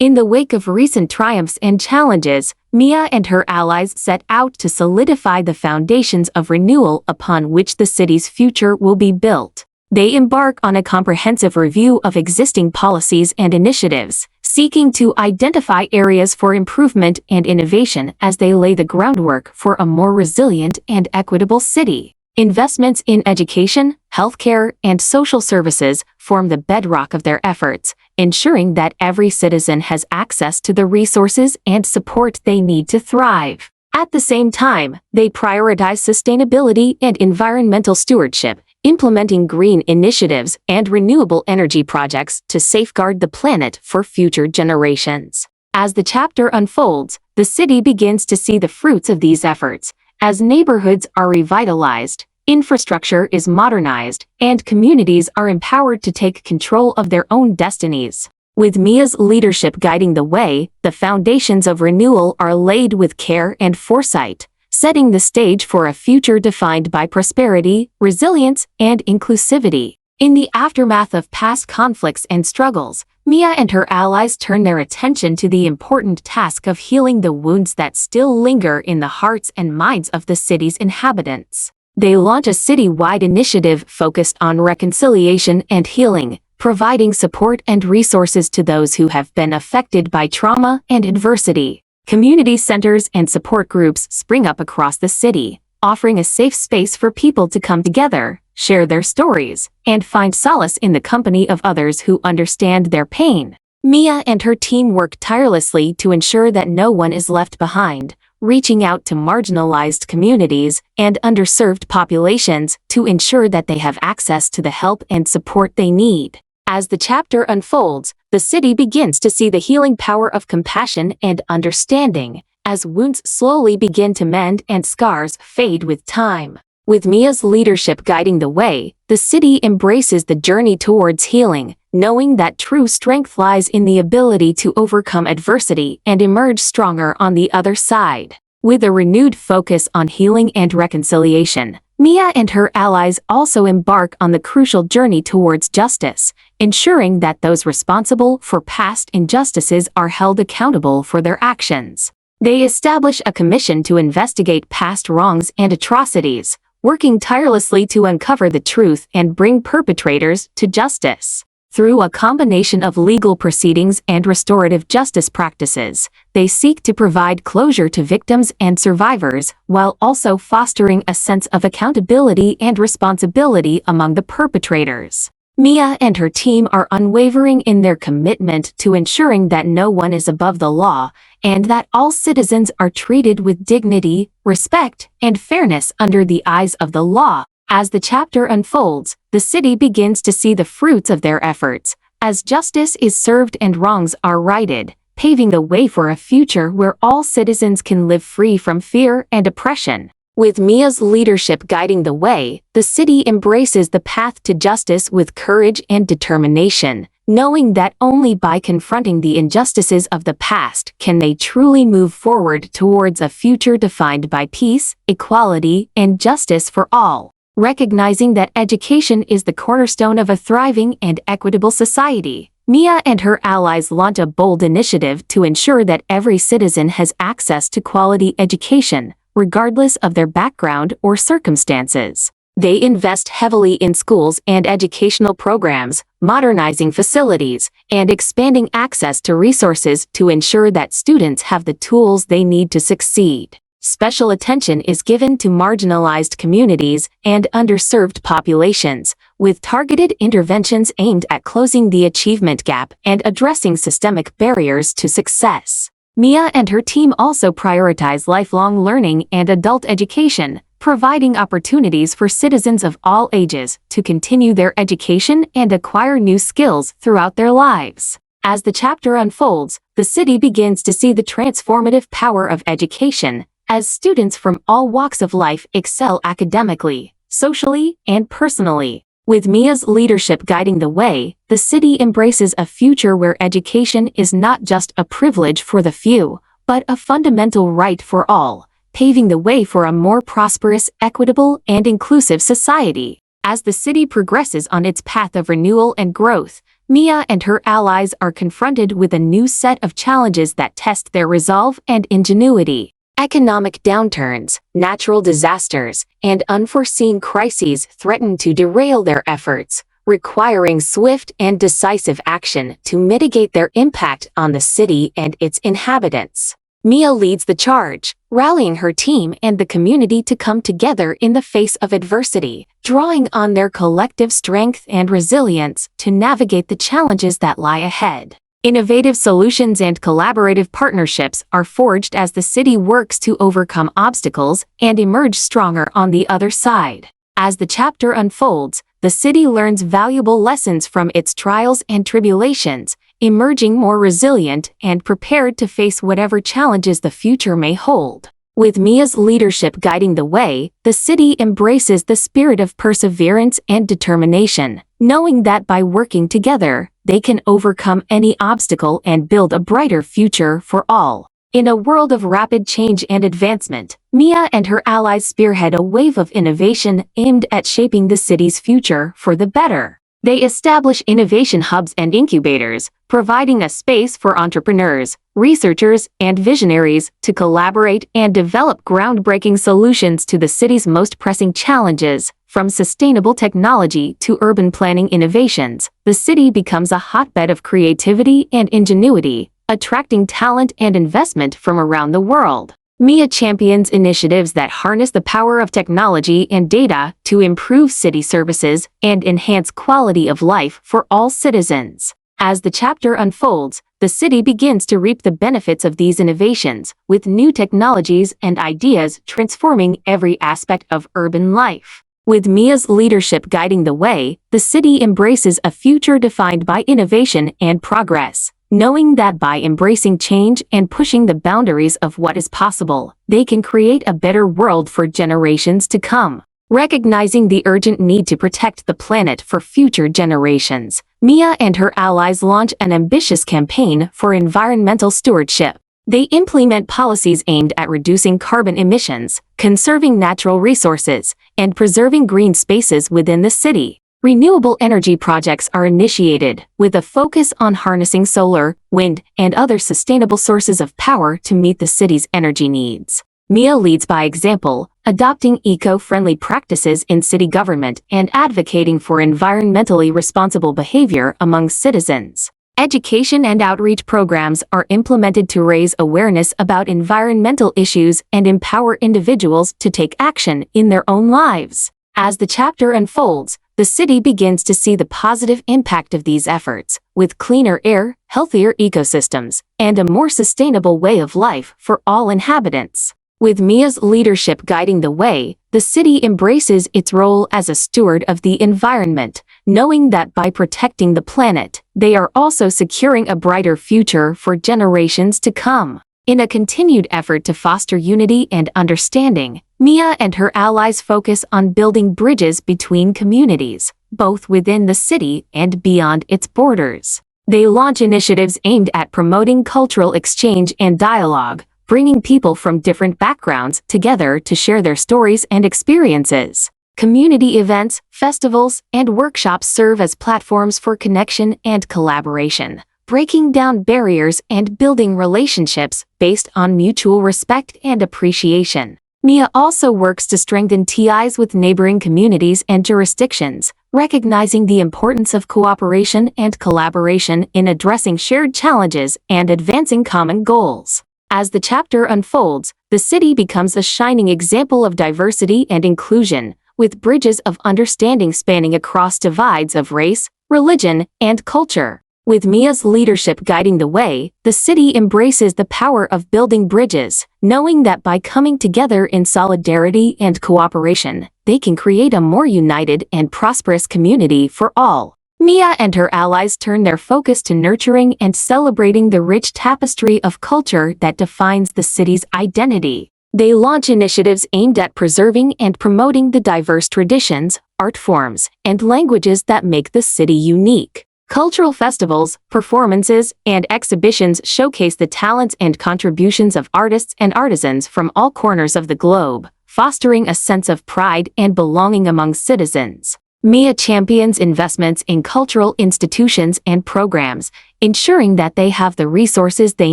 In the wake of recent triumphs and challenges, Mia and her allies set out to solidify the foundations of renewal upon which the city's future will be built. They embark on a comprehensive review of existing policies and initiatives, seeking to identify areas for improvement and innovation as they lay the groundwork for a more resilient and equitable city. Investments in education, healthcare, and social services form the bedrock of their efforts, ensuring that every citizen has access to the resources and support they need to thrive. At the same time, they prioritize sustainability and environmental stewardship, implementing green initiatives and renewable energy projects to safeguard the planet for future generations. As the chapter unfolds, the city begins to see the fruits of these efforts, as neighborhoods are revitalized, infrastructure is modernized, and communities are empowered to take control of their own destinies. With Mia's leadership guiding the way, the foundations of renewal are laid with care and foresight, setting the stage for a future defined by prosperity, resilience, and inclusivity. In the aftermath of past conflicts and struggles, Mia and her allies turn their attention to the important task of healing the wounds that still linger in the hearts and minds of the city's inhabitants. They launch a city-wide initiative focused on reconciliation and healing, providing support and resources to those who have been affected by trauma and adversity. Community centers and support groups spring up across the city, offering a safe space for people to come together, share their stories, and find solace in the company of others who understand their pain. Mia and her team work tirelessly to ensure that no one is left behind, reaching out to marginalized communities and underserved populations to ensure that they have access to the help and support they need. As the chapter unfolds, the city begins to see the healing power of compassion and understanding, as wounds slowly begin to mend and scars fade with time. With Mia's leadership guiding the way, the city embraces the journey towards healing, knowing that true strength lies in the ability to overcome adversity and emerge stronger on the other side. With a renewed focus on healing and reconciliation, Mia and her allies also embark on the crucial journey towards justice, ensuring that those responsible for past injustices are held accountable for their actions. They establish a commission to investigate past wrongs and atrocities, working tirelessly to uncover the truth and bring perpetrators to justice. Through a combination of legal proceedings and restorative justice practices, they seek to provide closure to victims and survivors, while also fostering a sense of accountability and responsibility among the perpetrators. Mia and her team are unwavering in their commitment to ensuring that no one is above the law, and that all citizens are treated with dignity, respect, and fairness under the eyes of the law. As the chapter unfolds, the city begins to see the fruits of their efforts, as justice is served and wrongs are righted, paving the way for a future where all citizens can live free from fear and oppression. With Mia's leadership guiding the way, the city embraces the path to justice with courage and determination, knowing that only by confronting the injustices of the past can they truly move forward towards a future defined by peace, equality, and justice for all. Recognizing that education is the cornerstone of a thriving and equitable society, Mia and her allies launch a bold initiative to ensure that every citizen has access to quality education, regardless of their background or circumstances. They invest heavily in schools and educational programs, modernizing facilities, and expanding access to resources to ensure that students have the tools they need to succeed. Special attention is given to marginalized communities and underserved populations, with targeted interventions aimed at closing the achievement gap and addressing systemic barriers to success. Mia and her team also prioritize lifelong learning and adult education, providing opportunities for citizens of all ages to continue their education and acquire new skills throughout their lives. As the chapter unfolds, the city begins to see the transformative power of education, as students from all walks of life excel academically, socially, and personally. With Mia's leadership guiding the way, the city embraces a future where education is not just a privilege for the few, but a fundamental right for all, paving the way for a more prosperous, equitable, and inclusive society. As the city progresses on its path of renewal and growth, Mia and her allies are confronted with a new set of challenges that test their resolve and ingenuity. Economic downturns, natural disasters, and unforeseen crises threaten to derail their efforts, requiring swift and decisive action to mitigate their impact on the city and its inhabitants. Mia leads the charge, rallying her team and the community to come together in the face of adversity, drawing on their collective strength and resilience to navigate the challenges that lie ahead. Innovative solutions and collaborative partnerships are forged as the city works to overcome obstacles and emerge stronger on the other side. As the chapter unfolds, the city learns valuable lessons from its trials and tribulations, emerging more resilient and prepared to face whatever challenges the future may hold. With Mia's leadership guiding the way, the city embraces the spirit of perseverance and determination, knowing that by working together, they can overcome any obstacle and build a brighter future for all. In a world of rapid change and advancement, Mia and her allies spearhead a wave of innovation aimed at shaping the city's future for the better. They establish innovation hubs and incubators, providing a space for entrepreneurs, researchers, and visionaries to collaborate and develop groundbreaking solutions to the city's most pressing challenges. From sustainable technology to urban planning innovations, the city becomes a hotbed of creativity and ingenuity, attracting talent and investment from around the world. Mia champions initiatives that harness the power of technology and data to improve city services and enhance quality of life for all citizens. As the chapter unfolds, the city begins to reap the benefits of these innovations, with new technologies and ideas transforming every aspect of urban life. With Mia's leadership guiding the way, the city embraces a future defined by innovation and progress, knowing that by embracing change and pushing the boundaries of what is possible, they can create a better world for generations to come. Recognizing the urgent need to protect the planet for future generations, Mia and her allies launch an ambitious campaign for environmental stewardship. They implement policies aimed at reducing carbon emissions, conserving natural resources, and preserving green spaces within the city. Renewable energy projects are initiated, with a focus on harnessing solar, wind, and other sustainable sources of power to meet the city's energy needs. Mia leads by example, adopting eco-friendly practices in city government and advocating for environmentally responsible behavior among citizens. Education and outreach programs are implemented to raise awareness about environmental issues and empower individuals to take action in their own lives. As the chapter unfolds, the city begins to see the positive impact of these efforts, with cleaner air, healthier ecosystems, and a more sustainable way of life for all inhabitants. With Mia's leadership guiding the way, the city embraces its role as a steward of the environment, knowing that by protecting the planet, they are also securing a brighter future for generations to come. In a continued effort to foster unity and understanding, Mia and her allies focus on building bridges between communities, both within the city and beyond its borders. They launch initiatives aimed at promoting cultural exchange and dialogue, bringing people from different backgrounds together to share their stories and experiences. Community events, festivals, and workshops serve as platforms for connection and collaboration, breaking down barriers and building relationships based on mutual respect and appreciation. Mia also works to strengthen ties with neighboring communities and jurisdictions, recognizing the importance of cooperation and collaboration in addressing shared challenges and advancing common goals. As the chapter unfolds, the city becomes a shining example of diversity and inclusion, with bridges of understanding spanning across divides of race, religion, and culture. With Mia's leadership guiding the way, the city embraces the power of building bridges, knowing that by coming together in solidarity and cooperation, they can create a more united and prosperous community for all. Mia and her allies turn their focus to nurturing and celebrating the rich tapestry of culture that defines the city's identity. They launch initiatives aimed at preserving and promoting the diverse traditions, art forms, and languages that make the city unique. Cultural festivals, performances, and exhibitions showcase the talents and contributions of artists and artisans from all corners of the globe, fostering a sense of pride and belonging among citizens. Mia champions investments in cultural institutions and programs, ensuring that they have the resources they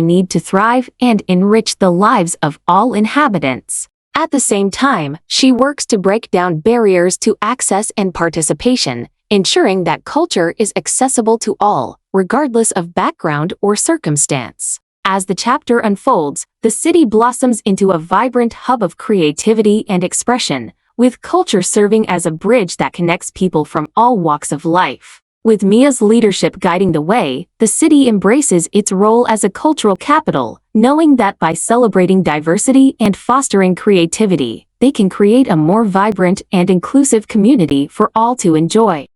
need to thrive and enrich the lives of all inhabitants. At the same time, she works to break down barriers to access and participation, ensuring that culture is accessible to all, regardless of background or circumstance. As the chapter unfolds, the city blossoms into a vibrant hub of creativity and expression, with culture serving as a bridge that connects people from all walks of life. With Mia's leadership guiding the way, the city embraces its role as a cultural capital, knowing that by celebrating diversity and fostering creativity, they can create a more vibrant and inclusive community for all to enjoy.